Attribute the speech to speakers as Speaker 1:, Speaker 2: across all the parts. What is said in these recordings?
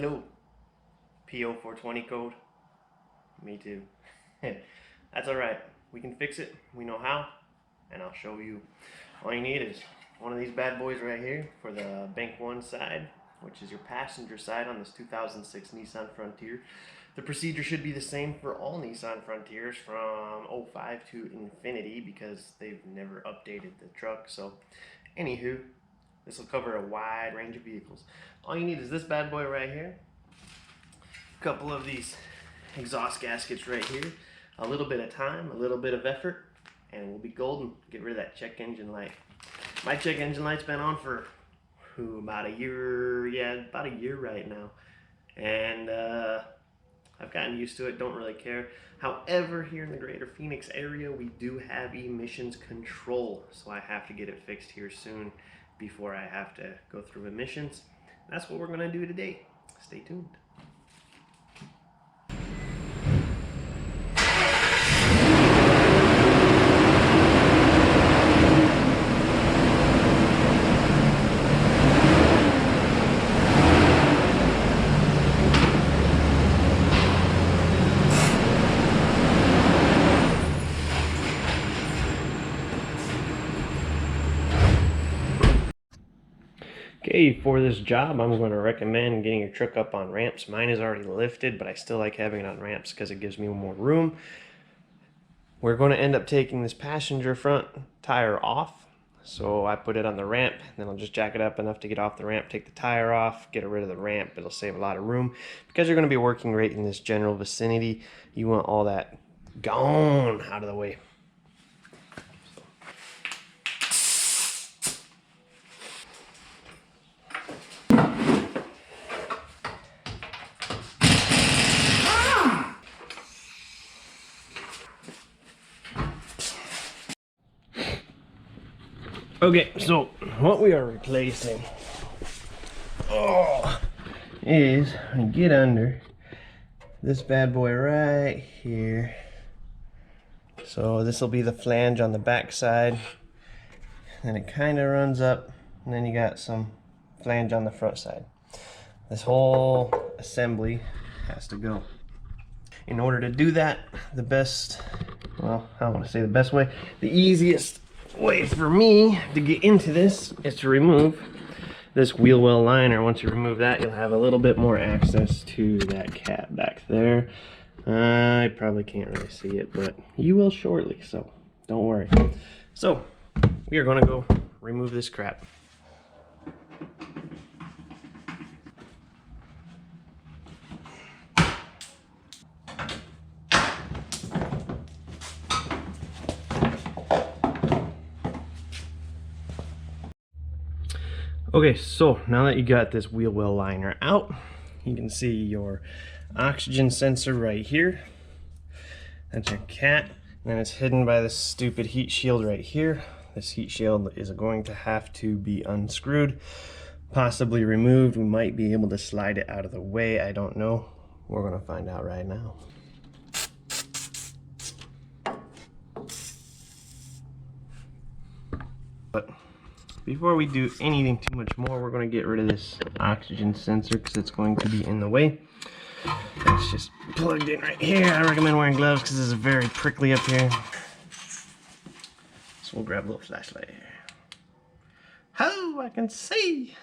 Speaker 1: Hello. P0420 code. Me too. That's alright. We can fix it. We know how. And I'll show you. All you need is one of these bad boys right here for the bank one side, which is your passenger side on this 2006 Nissan Frontier. The procedure should be the same for all Nissan Frontiers from 05 to infinity because they've never updated the truck. So, anywho, this will cover a wide range of vehicles. All you need is this bad boy right here, a couple of these exhaust gaskets right here, a little bit of time, a little bit of effort, and we'll be golden. Get rid of that check engine light. My check engine light's been on for about a year, about a year right now, and I've gotten used to it, don't really care. However, here in the greater Phoenix area, we do have emissions control, so I have to get it fixed here soon before I have to go through emissions. That's what we're gonna do today. Stay tuned. Okay, for this job, I'm going to recommend getting your truck up on ramps. Mine is already lifted, but I still like having it on ramps because it gives me more room. We're going to end up taking this passenger front tire off. So I put it on the ramp, then I'll just jack it up enough to get off the ramp, take the tire off, get rid of the ramp. It'll save a lot of room. Because you're going to be working right in this general vicinity, you want all that gone out of the way. Okay, so what we are replacing is get under this bad boy right here. So this will be the flange on the back side, and it kind of runs up, and then you got some flange on the front side. This whole assembly has to go. In order to do that, the best, well, I don't want to say the best way, the easiest way for me to get into this is to remove this wheel well liner. Once you remove that, you'll have a little bit more access to that cap back there. I probably can't really see it, but you will shortly, so don't worry. So we are going to go remove this crap. Okay, so now that you got this wheel well liner out, you can see your oxygen sensor right here. That's your cat, and then it's hidden by this stupid heat shield right here. This heat shield is going to have to be unscrewed, possibly removed. We might be able to slide it out of the way, I don't know. We're gonna find out right now. But before we do anything too much more, we're going to get rid of this oxygen sensor because it's going to be in the way. It's just plugged in right here. I recommend wearing gloves because this is very prickly up here. So we'll grab a little flashlight here. Oh, I can see!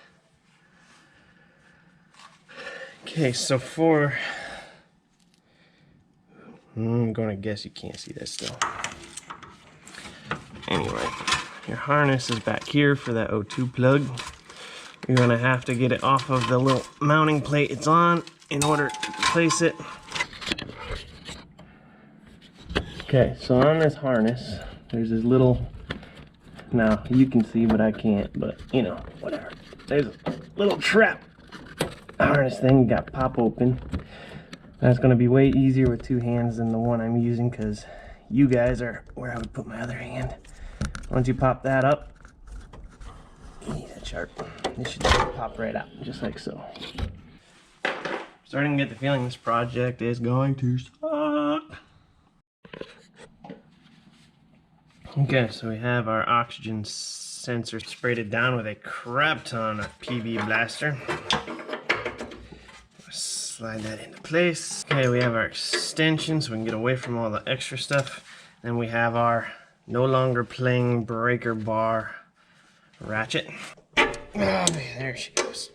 Speaker 1: Okay, so I'm going to guess you can't see this still. Anyway. Your harness is back here for that O2 plug. You're gonna have to get it off of the little mounting plate it's on in order to place it. Okay, so on this harness, there's this little, now you can see but I can't, but you know, whatever. There's a little trap harness thing you got pop open. That's gonna be way easier with two hands than the one I'm using because you guys are where I would put my other hand. Once you pop that up, that's sharp. This should just pop right out, just like so. Starting to get the feeling this project is going to suck. Okay, so we have our oxygen sensor sprayed it down with a crap ton of PV blaster. slide that into place. Okay, we have our extension so we can get away from all the extra stuff. Then we have our no longer playing breaker bar ratchet. Oh man, there she goes.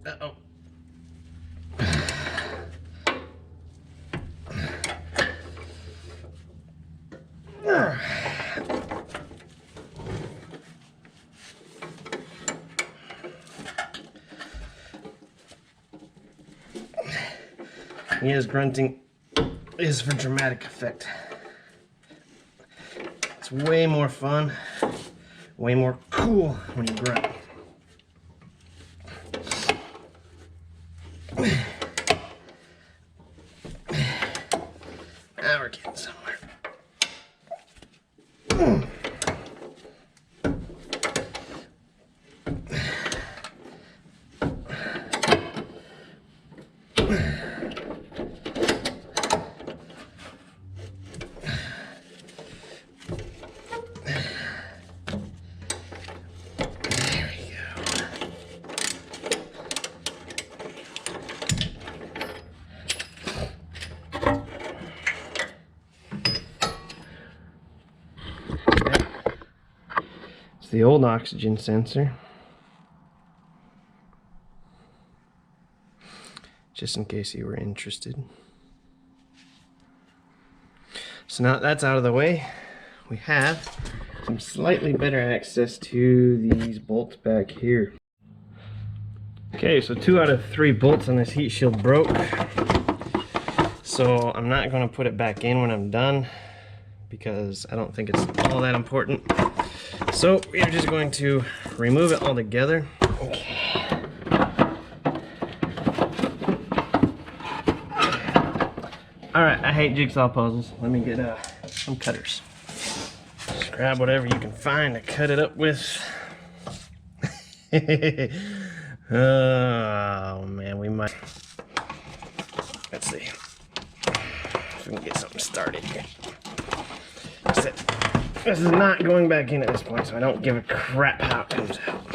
Speaker 1: Uh-oh. Yes, grunting is for dramatic effect. It's way more fun, way more cool when you grunt. Now we're getting somewhere. It's the old oxygen sensor. Just in case you were interested. So now that that's out of the way, we have some slightly better access to these bolts back here. Okay, so 2 out of 3 bolts on this heat shield broke. So I'm not going to put it back in when I'm done because I don't think it's all that important. So we're just going to remove it all together. Okay. Alright, I hate jigsaw puzzles. Let me get some cutters. Just grab whatever you can find to cut it up with. Oh man, we might. Let's see if we can get something started here. This is not going back in at this point, so I don't give a crap how it comes out.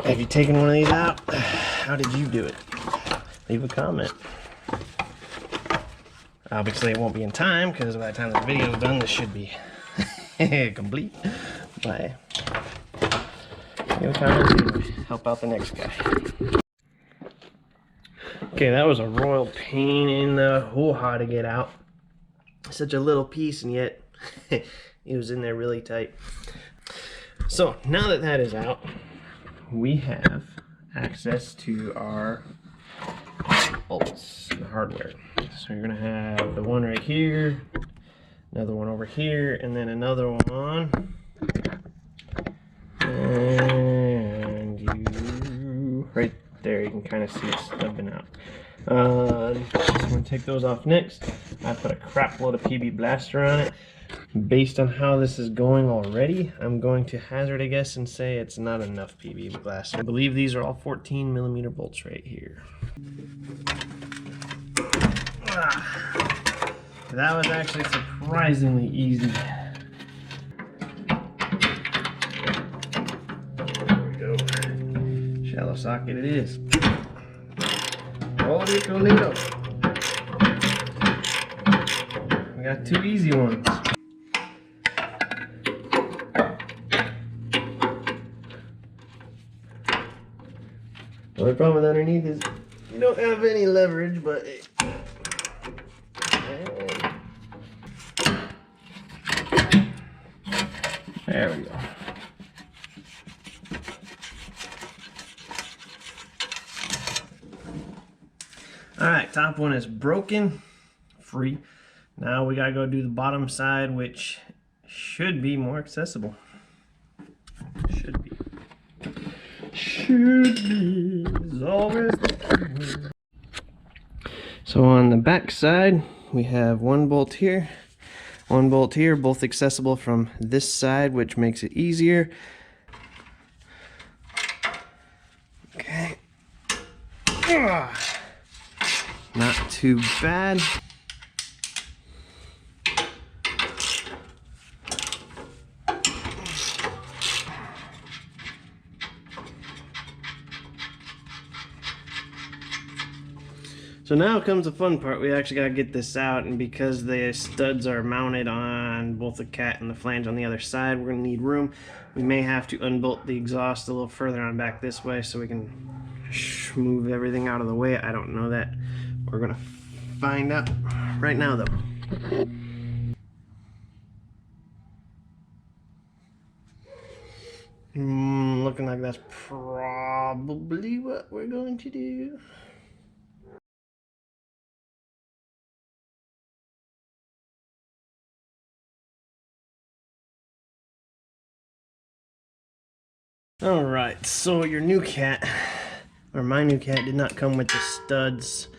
Speaker 1: Have you taken one of these out? How did you do it? Leave a comment. Obviously it won't be in time because by the time this video is done this should be complete. But leave a comment to help out the next guy. Okay, that was a royal pain in the hoo-ha to get out. Such a little piece and yet it was in there really tight. So now that that is out, we have access to our bolts, the hardware. So you're gonna have the one right here, another one over here, and then another one. And you right there, you can kind of see it stubbing out. So I'm gonna take those off next. I put a crap load of PB blaster on it. Based on how this is going already, I'm going to hazard a guess and say it's not enough PB blaster. I believe these are all 14mm bolts right here. That was actually surprisingly easy. There we go. Shallow socket it is. Holy Toledo. We got 2 easy ones. The only problem with underneath is you don't have any leverage, but there we go. Alright, top one is broken, free. Now we gotta go do the bottom side, which should be more accessible. Should be. Should be is always the key. So on the back side, we have one bolt here, one bolt here, both accessible from this side, which makes it easier. Okay. Not too bad. So now comes the fun part. We actually got to get this out, and because the studs are mounted on both the cat and the flange on the other side, we're going to need room. We may have to unbolt the exhaust a little further on back this way so we can move everything out of the way. I don't know that. We're going to find out right now though. Looking like that's probably what we're going to do. Alright, so your new cat, or my new cat, did not come with the studs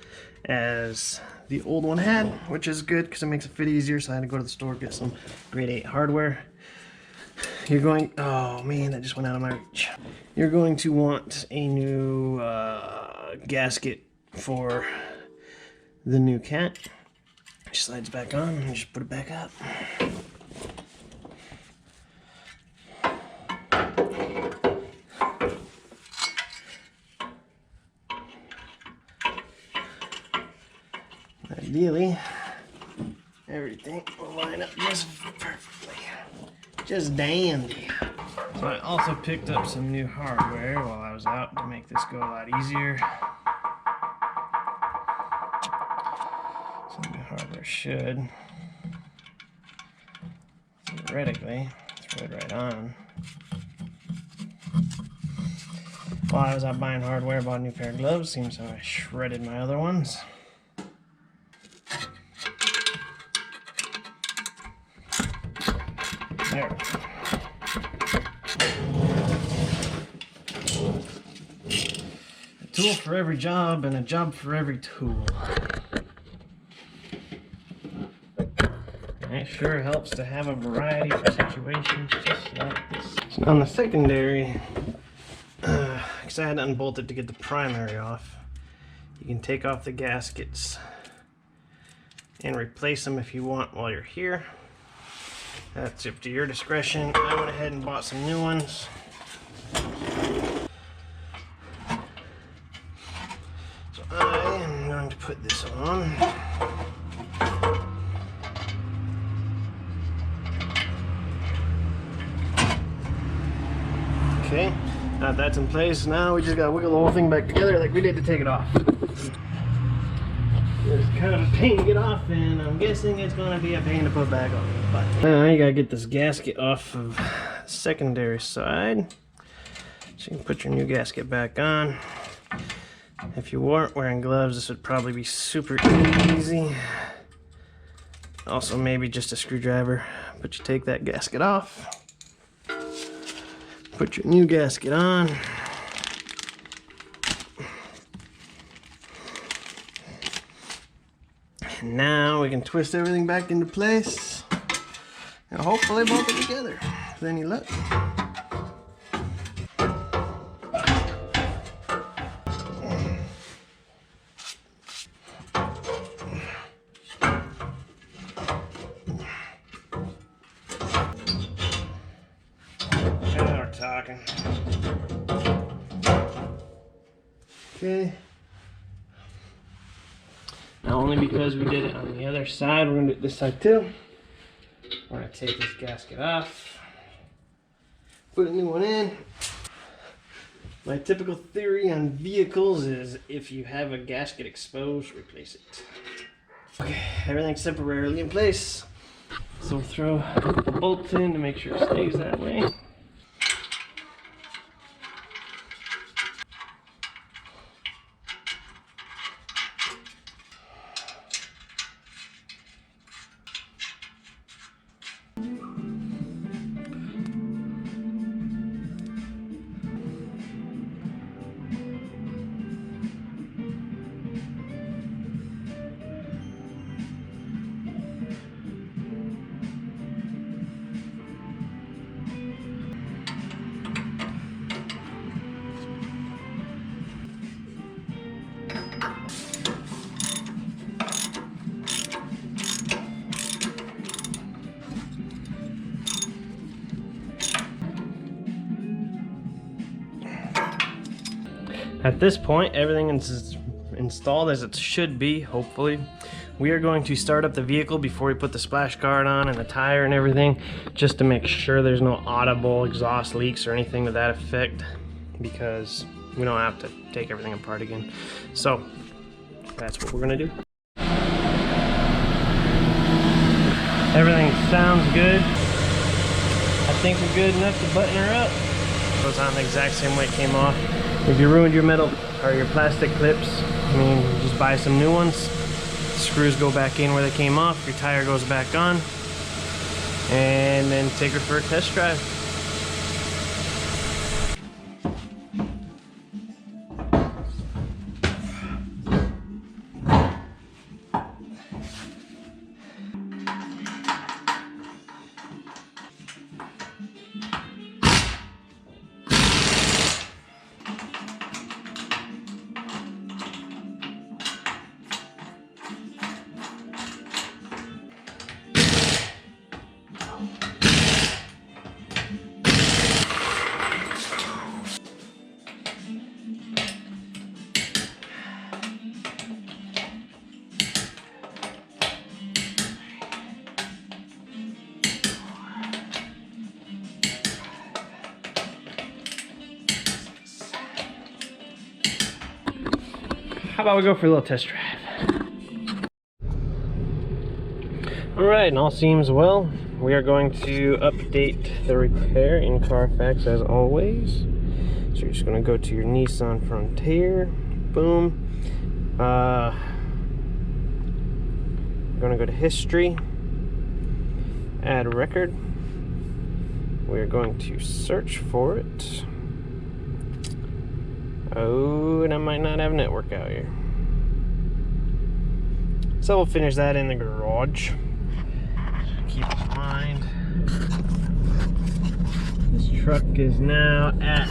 Speaker 1: as the old one had, which is good because it makes it fit easier, so I had to go to the store get some grade 8 hardware. You're going, oh man, that just went out of my reach. You're going to want a new gasket for the new cat. It slides back on and just put it back up. Ideally, everything will line up just perfectly. Just dandy. So I also picked up some new hardware while I was out to make this go a lot easier. Some new hardware should theoretically thread right on. While I was out buying hardware, I bought a new pair of gloves. Seems how I shredded my other ones. There we go. A tool for every job and a job for every tool. And it sure helps to have a variety for situations just like this. So on the secondary, because I had to unbolt it to get the primary off, you can take off the gaskets and replace them if you want while you're here. That's up to your discretion. I went ahead and bought some new ones. So I am going to put this on. Okay, now that's in place. Now we just gotta wiggle the whole thing back together like we did to take it off. It's kind of a pain to get off, and I'm guessing it's going to be a pain to put back on. But now you gotta get this gasket off of the secondary side, so you can put your new gasket back on. If you weren't wearing gloves, this would probably be super easy. Also, maybe just a screwdriver, but you take that gasket off, put your new gasket on. Now we can twist everything back into place and hopefully bolt it together with any luck. Now we're talking. Okay. Now, only because we did it on the other side, we're going to do it this side too. We're going to take this gasket off, put a new one in. My typical theory on vehicles is if you have a gasket exposed, replace it. Okay, everything's temporarily in place. So we'll throw the bolt in to make sure it stays that way. At this point, everything is installed as it should be, hopefully. We are going to start up the vehicle before we put the splash guard on and the tire and everything, just to make sure there's no audible exhaust leaks or anything to that effect, because we don't have to take everything apart again. So that's what we're gonna do. Everything sounds good. I think we're good enough to button her up. It goes on the exact same way it came off. If you ruined your metal or your plastic clips, I mean, just buy some new ones. Screws go back in where they came off, your tire goes back on, and then take her for a test drive. How about we go for a little test drive? Alright, and all seems well. We are going to update the repair in Carfax as always. So you're just going to go to your Nissan Frontier. Boom. You're going to go to history. Add record. We're going to search for it. Oh, and I might not have network out here. So we'll finish that in the garage. Keep in mind, this truck is now at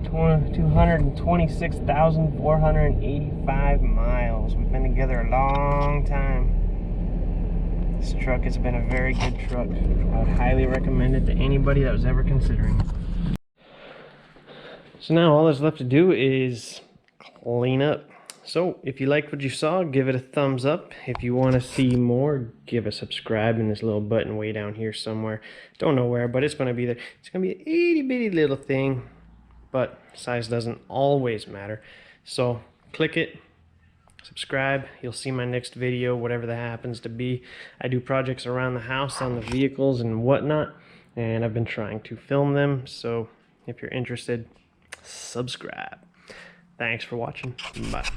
Speaker 1: 226,485 miles. We've been together a long time. This truck has been a very good truck. I would highly recommend it to anybody that was ever considering it. So now all that's left to do is clean up. So if you liked what you saw, give it a thumbs up. If you want to see more, give a subscribe in this little button way down here somewhere. Don't know where, but it's going to be there. It's going to be an itty bitty little thing, but size doesn't always matter. So click it. Subscribe. You'll see my next video, whatever that happens to be. I do projects around the house on the vehicles and whatnot, and I've been trying to film them. So if you're interested, subscribe. Thanks for watching. Bye.